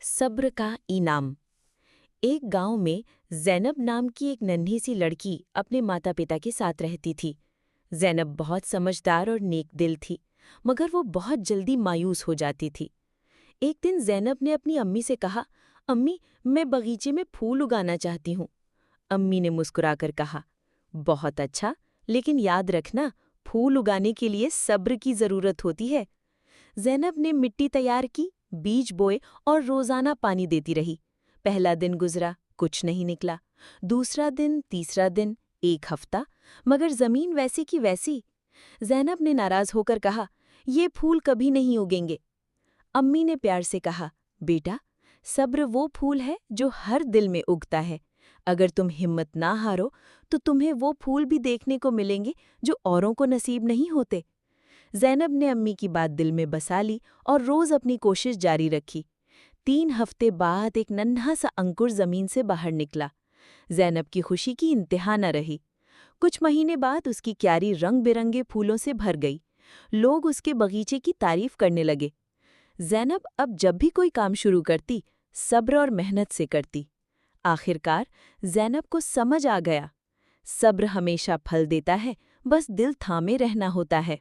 सब्र का इनाम। एक गांव में ज़ैनब नाम की एक नन्ही सी लड़की अपने माता पिता के साथ रहती थी। ज़ैनब बहुत समझदार और नेक दिल थी, मगर वो बहुत जल्दी मायूस हो जाती थी। एक दिन ज़ैनब ने अपनी अम्मी से कहा, अम्मी, मैं बगीचे में फूल उगाना चाहती हूँ। अम्मी ने मुस्कुराकर कहा, बहुत अच्छा, लेकिन याद रखना, फूल उगाने के लिए सब्र की ज़रूरत होती है। ज़ैनब ने मिट्टी तैयार की, बीज बोए और रोज़ाना पानी देती रही। पहला दिन गुजरा, कुछ नहीं निकला। दूसरा दिन, तीसरा दिन, एक हफ्ता, मगर ज़मीन वैसी की वैसी। ज़ैनब ने नाराज़ होकर कहा, ये फूल कभी नहीं उगेंगे। अम्मी ने प्यार से कहा, बेटा, सब्र वो फूल है जो हर दिल में उगता है। अगर तुम हिम्मत ना हारो तो तुम्हें वो फूल भी देखने को मिलेंगे जो औरों को नसीब नहीं होते। ज़ैनब ने अम्मी की बात दिल में बसा ली और रोज़ अपनी कोशिश जारी रखी। 3 हफ्ते बाद एक नन्हा सा अंकुर ज़मीन से बाहर निकला। ज़ैनब की खुशी की इंतहा न रही। कुछ महीने बाद उसकी क्यारी रंग बिरंगे फूलों से भर गई। लोग उसके बगीचे की तारीफ करने लगे। ज़ैनब अब जब भी कोई काम शुरू करती, सब्र और मेहनत से करती। आखिरकार ज़ैनब को समझ आ गया, सब्र हमेशा फल देता है, बस दिल थामे रहना होता है।